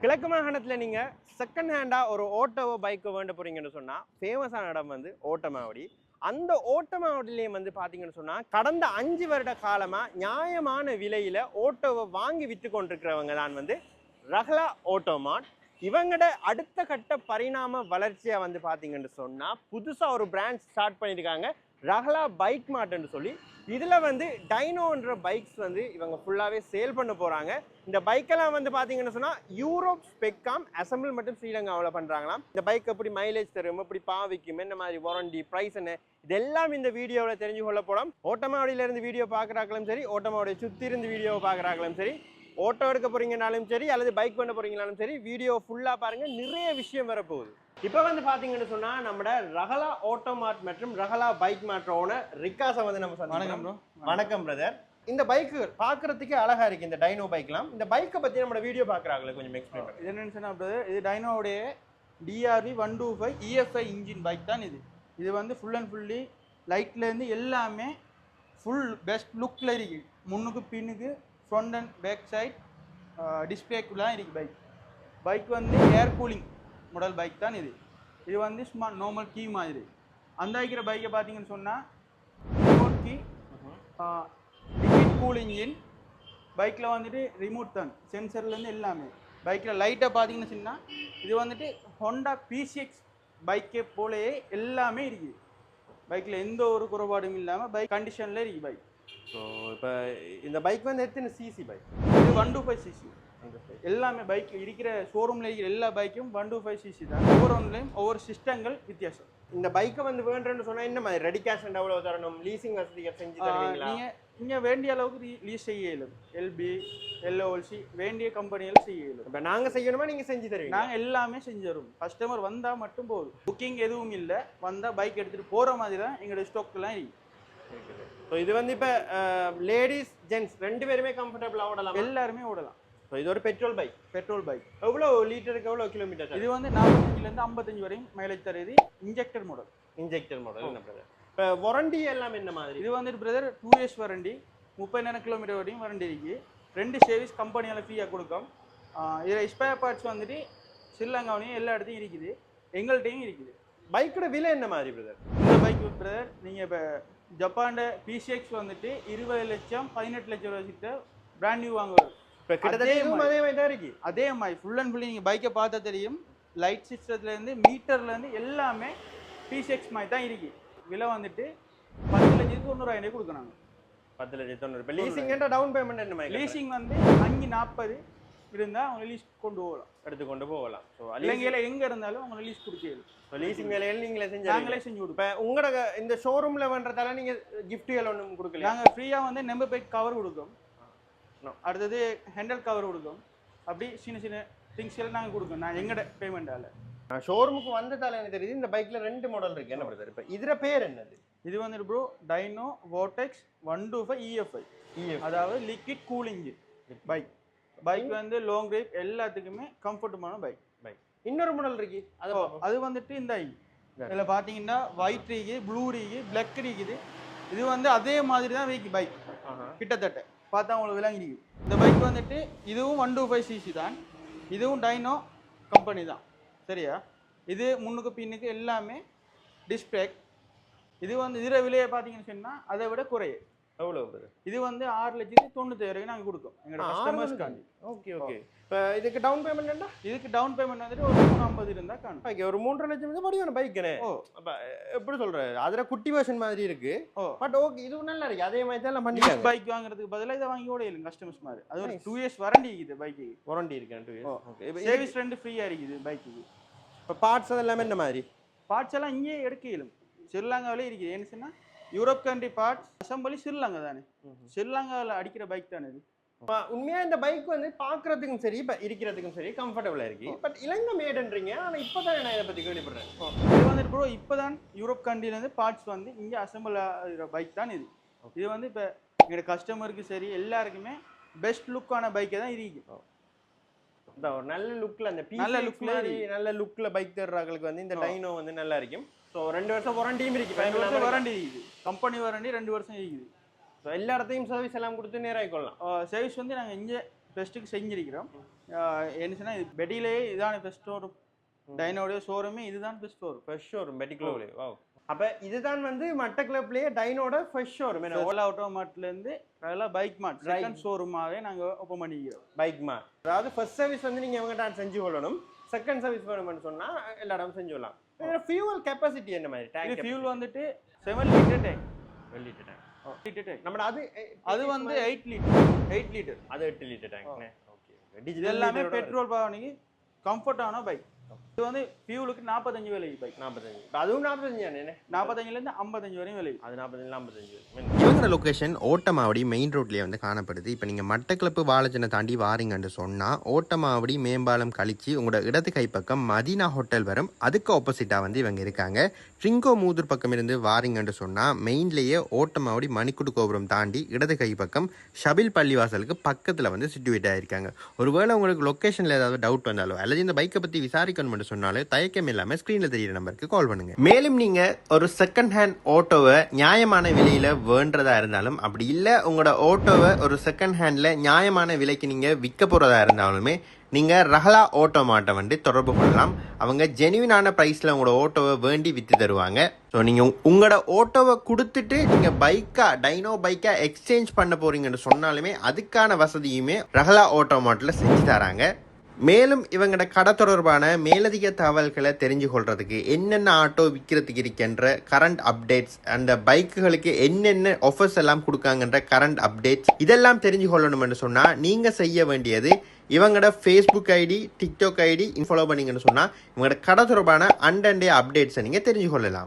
கிழக்கு மாகாணத்தில் நீங்கள் செகண்ட் ஹேண்டாக ஒரு ஓட்டோவோ பைக்கோ வேண்ட போகிறீங்கன்னு சொன்னால் ஃபேமஸான இடம் வந்து ஓட்டமாவடி. அந்த ஓட்டமாவடியிலையும் வந்து பார்த்தீங்கன்னு சொன்னால் கடந்த 5 வருட காலமாக நியாயமான விலையில் ஓட்டோவை வாங்கி விற்று கொண்டிருக்கிறவங்க தான் வந்து ரஹ்லா ஆட்டோமார்ட். இவங்களோட அடுத்த கட்ட பரிணாம வளர்ச்சியாக வந்து பார்த்தீங்கன்னு சொன்னால் புதுசாக ஒரு பிராண்ட் ஸ்டார்ட் பண்ணியிருக்காங்க, ரஹ்லா பைக் மார்ட்னு சொல்லி. இதில் வந்து டைனோன்ற பைக்ஸ் வந்து இவங்க ஃபுல்லாகவே சேல் பண்ண போகிறாங்க. இந்த பைக்கெல்லாம் வந்து பார்த்தீங்கன்னு சொன்னால் யூரோப் ஸ்பெக்காம் அசம்பிள் மட்டும் ஸ்ரீலங்காவில் பண்ணுறாங்களாம். இந்த பைக் எப்படி மைலேஜ் தரும், எப்படி பாவிக்கும், என்ன மாதிரி வாரண்டி, ப்ரைஸ் என்ன, இதெல்லாம் இந்த வீடியோவில் தெரிஞ்சு கொள்ள போகிறோம். ஓட்டமாவடியிலேருந்து வீடியோ பார்க்குறாங்களும் சரி, ஓட்டமாவடியை சுற்றி இருந்து வீடியோவை பார்க்குறாங்களும் சரி, ஓட்டோ எடுக்க போகிறீங்கனாலும் சரி அல்லது பைக் பண்ண போகிறீங்கனாலும் சரி, வீடியோ ஃபுல்லாக பாருங்கள், நிறைய விஷயம் வரப்போகுது. இப்போ வந்து பார்த்தீங்கன்னு சொன்னால் நம்மட ரஹ்லா ஆட்டோமார்ட் மற்றும் ரஹ்லா பைக் மார்ட் ஓனர் ரிக்காஸை வந்து நம்ம சொன்னோம். வணக்கம் பிரதர். இந்த பைக்கு பார்க்கறதுக்கே அழகா இருக்கு, இந்த டைனோ பைக்லாம். இந்த பைக்கை பற்றி நம்ம வீடியோ பார்க்குறாங்களே கொஞ்சம் எக்ஸ்பிளைன் பண்ணுங்க. இது என்னன்னு சொன்னால் பிரதர், இது டைனோடைய DRV 125 EFI இன்ஜின் பைக் தான் இது. இது வந்து ஃபுல் அண்ட் ஃபுல்லி லைட்லேருந்து எல்லாமே ஃபுல் பெஸ்ட் லுக்கில் இருக்குது. முன்னுக்கு பின்னுக்கு ஃப்ரண்ட் அண்ட் பேக் சைட் டிஸ்பிளேக்குலாம் இருக்குது. பைக் வந்து ஏர் கூலிங் மாடல் பைக் தான் இது. இது வந்து சும்மா நார்மல் கீ மாதிரி. அந்த வைக்கிற பைக்கை பார்த்தீங்கன்னு சொன்னால் remote key, liquid cool engine. பைக்கில் வந்துட்டு ரிமோட் தான், சென்சர்லேருந்து எல்லாமே. பைக்கில் லைட்டாக பார்த்தீங்கன்னு சொன்னால் இது வந்துட்டு ஹோண்டா PCX பைக்கே போலயே எல்லாமே இருக்குது. பைக்கில் எந்த ஒரு குறைபாடும் இல்லாமல் பைக் கண்டிஷனில் இருக்குது பைக். ஸோ இப்போ இந்த பைக் வந்து எத்தனை சிசி பைக்? இது 125 சிசி. எல்லாமே பைக் இருக்கிற ஷோரூமில் இருக்கிற எல்லா பைக்கும் 125 சிசி தான். ஒவ்வொரு ஒன்றுலையும் ஒவ்வொரு சிஸ்டங்கள் வித்தியாசம். இந்த பைக்கை வந்து வேண்டுன்னு சொன்னால் என்ன மாதிரி ரெடி கேஷ் அண்ட் எவ்வளோ தரணும், லீசிங் வசதிகள் செஞ்சு தருவீங்களா? நீங்கள் இங்கே வேண்டிய அளவுக்கு லீஸ் செய்ய இயலும். LB LOLC வேண்டிய கம்பெனிகள் செய்ய இயலும். இப்போ நாங்கள் செய்யணுமா நீங்கள் செஞ்சு தருவீங்க? நாங்கள் எல்லாமே செஞ்சு தருவோம். கஸ்டமர் வந்தால் மட்டும் போதும். புக்கிங் எதுவும் இல்லை, வந்தால் பைக் எடுத்துகிட்டு போகிற மாதிரி தான் எங்களோட ஸ்டாக்லாம் இருக்குது. ஸோ இது வந்து இப்போ லேடிஸ் ஜென்ட்ஸ் ரெண்டு பேருமே கம்ஃபர்டபுளாக ஓடலாம், எல்லாருமே ஓடலாம். ஸோ இது ஒரு பெட்ரோல் பைக். எவ்வளோ லிட்டருக்கு எவ்வளோ கிலோமீட்டர்? இது வந்து 45லேருந்து 55 வரையும் மைலேஜ் தருது. இன்ஜெக்டர் மாடல் என்ன பிரதர்? இப்போ வாரண்டி எல்லாம் என்ன மாதிரி? இது வந்துட்டு பிரதர் 2 இயர்ஸ் வாரண்டி, 30,000 கிலோமீட்டர் வரையும் வாரண்டி இருக்குது. 2 சர்வீஸ் கம்பெனியால் ஃப்ரீயாக கொடுக்கும். இதில் ஸ்பேர் பார்ட்ஸ் வந்துட்டு ஸ்ரீலங்காவிலையும் எல்லா இடத்தையும் இருக்குது, எங்கள்கிட்டையும் இருக்குது. பைக்கோட விலை என்ன மாதிரி பிரதர்? இந்த பைக் பிரதர் நீங்கள் இப்போ ஜப்பான் PCX வந்துட்டு 20 லட்சம் 18 லட்சம் ரூபா கிட்ட பிராண்ட் நியூ வாங்குவார். இப்போ கிட்டத்தட்ட அதே மாதிரி தான் இருக்குது. அதே மாதிரி ஃபுல் அண்ட் ஃபுல்லி நீங்கள் பைக்கை பார்த்தா தெரியும். லைட் சிஸ்டத்துலேருந்து மீட்டர்லேருந்து எல்லாமே PCX மாதிரி தான் இருக்குது. விலை வந்துட்டு 10,90,000 கொடுக்குறாங்க. 10,90,000. இப்போ லீசிங் டவுன் பேமெண்ட் என்ன மாதிரி? லீசிங் வந்து 540 இருந்தால் அவங்க லீஸ் கொண்டு போகலாம், எடுத்துக்கொண்டு போகலாம். ஸோ இலங்கையில் எங்கே இருந்தாலும் அவங்க லீஸ் கொடுக்கலாம். ஸோ லீசிங் வேலையில் நாங்களே செஞ்சு கொடுப்போம். இப்போ உங்களோட இந்த ஷோரூமில் பண்ணுறதால நீங்கள் கிஃப்ட்டுகள் ஒன்றும் கொடுக்கல? நாங்கள் ஃப்ரீயாக வந்து நம்பர் பைக் கவர் கொடுக்கும், அடுத்தது ஹேண்டல் கவர் கொடுக்கும். அப்படி சின்ன சின்ன திங்ஸ் எல்லாம் நாங்கள் கொடுக்கோம். நான் எங்கட பேமெண்டால் ஷோரூமுக்கு வந்ததால எனக்கு தெரியுது இந்த பைக்கில் 2 மாடல் இருக்குது. என்ன பிரதர் இப்போ இதில் பேர் என்னது? இது வந்துட்டு ப்ரோ டைனோ வோர்டெக்ஸ் 125 EFI, அதாவது லிக்விட் கூலிங் பைக். பைக் வந்து லாங் ட்ரைவ் எல்லாத்துக்குமே கம்ஃபர்டபுளான பைக். இன்னொரு மாடல் இருக்கு, அது வந்துட்டு இந்த இதில் பார்த்தீங்கன்னா ஒயிட் இருக்குது, ப்ளூ இருக்குது, பிளாக் இருக்குது. இது வந்து அதே மாதிரி தான் வைக்கு பைக் கிட்டத்தட்ட பார்த்தா உங்களுக்கு விளங்கிருக்கு. இந்த பைக் வந்துட்டு இதுவும் 125 சிசி தான், இதுவும் டைனோ கம்பெனி தான், சரியா? இது முன்னுக்கு பின்னுக்கு எல்லாமே டிஸ்பிளே. இது வந்து இதில் விலையை பார்த்தீங்கன்னு சொன்னால் அதை விட குறைய. எவ்வளோ? இது வந்து 6,90,000 நாங்கள் கொடுக்கோம் எங்களோட கஸ்டமர்ஸ்க்காண்டி. ஓகே. இப்போ இதுக்கு டவுன் பேமெண்ட் என்ன? இதுக்கு டவுன் பேமெண்ட் வந்துட்டு ஒரு 350 இருந்தால் காணும். ஓகே, ஒரு 3.5 லட்சம் படிவான பைக்குனே. அப்போ எப்படி சொல்கிறேன், அதில் குட்டி வெர்ஷன் மாதிரி இருக்கு. பட் ஓகே, இது நல்லா இருக்கு. அதே மாதிரி தான் பண்ணிக்கலாம். பைக் வாங்குறதுக்கு பதிலாக இதை வாங்கி ஓடையிலும் கஸ்டமர்ஸ் மாதிரி. அது ஒரு 2 இயர்ஸ் வாரண்டி இருக்குது பைக்கு. வாரண்டி இருக்கு 2 இயர்ஸ். ஓகே, சர்வீஸ் 2 ஃப்ரீயாக இருக்குது பைக்குக்கு. இப்போ பார்ட்ஸ் அதெல்லாம் என்ன மாதிரி? பார்ட்ஸ் எல்லாம் இங்கேயே எடுக்க இயலும். ஸ்ரீலங்காவிலே இருக்குது. ஏன்னு சொன்னால் Europe country parts assembly Sri Lanka தானே. ஸ்ரீலங்காவில் அடிக்கிற பைக் தானே இது. உண்மையாக இந்த பைக் வந்து பார்க்குறதுக்கும் சரி, இப்போ இருக்கிறதுக்கும் சரி கம்ஃபர்டபுளாக இருக்குது. பட் இலங்கை மேடுன்றீங்க, ஆனால் இப்போ தான் நான் இதை பற்றி கேள்விப்படுறேன். இது வந்துட்டு ப்ரோ இப்போ தான் யூரோப் கண்ட்ரிலேருந்து பார்ட்ஸ் வந்து இங்கே அசம்பிள் ஆகிற பைக் தான் இது. இது வந்து இப்போ எங்களோட கஸ்டமருக்கு சரி எல்லாருக்குமே பெஸ்ட் லுக்கான பைக்கை தான் இருக்குது. ஒரு நல்ல லுக்கில், அந்த நல்ல லுக்கில் பைக் தர்றாங்களுக்கு வந்து இந்த டைனோ வந்து நல்லா இருக்கும். ஸோ 2 வருஷம் வாரண்டியும் இருக்குது. 2 வருஷம் வாரண்டி இருக்குது, கம்பெனி வாரண்டி 2 வருஷம் இருக்குது. ஸோ எல்லா இடத்தையும் சர்வீஸ் எல்லாம் கொடுத்து நேராக கொள்ளலாம். சர்வீஸ் வந்து நாங்கள் இங்கே ஃபெஸ்ட்டுக்கு செஞ்சிருக்கிறோம். என்ன சொன்னால் இது பெட்டிலேயே இதான ஃபெஸ்ட் ஷோரூம், டைனோடைய ஷோரூமே இதுதான் ஃபெஸ்ட் ஷோரூம். ஃபர்ஸ்ட் ஷோரூம் பெட்டிக்குள்ளே. வாவ். அப்ப இதுதான் வந்து மட்டக்களப்பிலேயே டைனோட ஃபர்ஸ்ட் ஷோரூம். ஓலா ஆட்டோமார்ட்லேருந்து அதெல்லாம் பைக் மார்ட் செகண்ட் ஷோரூமாகவே நாங்கள் ஓப்பன் பண்ணிக்கிறோம். Bike mart. அதாவது ஃபர்ஸ்ட் சர்வீஸ் வந்து நீங்கள் இவங்ககிட்ட செஞ்சு கொள்ளணும், செகண்ட் சர்வீஸ் வேணும்னு சொன்னால் எல்லா இடமும் செஞ்சு கொள்ளலாம். ஃபியூவல் கெப்பாசிட்டி என்ன மாதிரி? டேங்க் ஃபியூல் வந்துட்டு 7 litre tank. 7 litre tank. Litre tank. நம்ம அது வந்து 8 லிட்டர். அது 8 லிட்டர் டேங்க். ஓகே. இது எல்லாமே பெட்ரோல் பவனுக்கு கம்ஃபர்ட்டான பைக். இது வந்து ஃபியூலுக்கு 45 விலை பைக். 45. அதுவும் 45 தானே? 45லேருந்து 55 வரையும் விலை. அது 45 55. இவங்களோட லொக்கேஷன் ஓட்டமாவடி மெயின் ரோட்லேயே வந்து காணப்படுது. இப்போ நீங்கள் மட்டக்களப்பு வாழைச்சனை தாண்டி வாரீங்கன்னு சொன்னால் ஓட்டமாவடி மேம்பாலம் கழிச்சு உங்களோட இடது கைப்பக்கம் மதீனா ஹோட்டல் வரும். அதுக்கு ஆப்போசிட்டாக வந்து இவங்க இருக்காங்க. ட்ரிங்கோ மூதூர் பக்கம் இருந்து வாரீங்கன்னு சொன்னால் மெயின்லேயே ஓட்டமாவடி மணிக்குடு கோபுரம் தாண்டி இடது கைப்பக்கம் ஷபில் பள்ளிவாசலுக்கு பக்கத்தில் வந்து சிட்டுவேட் ஆகிருக்காங்க. ஒருவேளை உங்களுக்கு லொக்கேஷனில் ஏதாவது டவுட் வந்தாலோ அல்லது இந்த பைக்கை பற்றி விசாரிக்கணும்னு சொன்னாலும் தயக்கம் இல்லாமல் ஸ்க்ரீனில் தெரியிற நம்பருக்கு கால் பண்ணுங்க. மேலும் நீங்கள் ஒரு செகண்ட் ஹேண்ட் ஆட்டோவை நியாயமான விலையில் வேண்டதா இருந்தாலும், அப்படி இல்லை உங்களோட ஆட்டோவை ஒரு செகண்ட் ஹேண்டில் நியாயமான விலைக்கு நீங்கள் விற்க போகிறதா இருந்தாலுமே நீங்கள் ரஹலா ஆட்டோமார்ட்டை வந்து தொடர்பு கொள்ளலாம். அவங்க ஜெனுவினான ப்ரைஸில் உங்களோட ஆட்டோவை வேண்டி விற்று தருவாங்க. ஸோ நீங்கள் உங்களோட ஆட்டோவை கொடுத்துட்டு நீங்கள் டைனோ பைக்காக எக்ஸ்சேஞ்ச் பண்ண போகிறீங்கன்னு சொன்னாலுமே அதுக்கான வசதியுமே ரஹலா ஆட்டோமார்ட்டில் செஞ்சு தராங்க. மேலும் இவங்களோட கடை தொடர்பான மேலதிக தகவல்களை தெரிஞ்சு கொள்றதுக்கு என்னென்ன ஆட்டோ விற்கிறதுக்கு இருக்கின்ற கரண்ட் அப்டேட்ஸ், அந்த பைக்குகளுக்கு என்னென்ன ஆஃபர்ஸ் எல்லாம் கொடுக்காங்கன்ற கரண்ட் அப்டேட்ஸ் இதெல்லாம் தெரிஞ்சு கொள்ளணும்னு சொன்னால் நீங்கள் செய்ய வேண்டியது இவங்களோட Facebook ID, TikTok ID follow பண்ணிங்கன்னு சொன்னால் இவங்களோட கடை தொடர்பான அண்டே அப்டேட்ஸை நீங்கள் தெரிஞ்சு கொள்ளலாம்.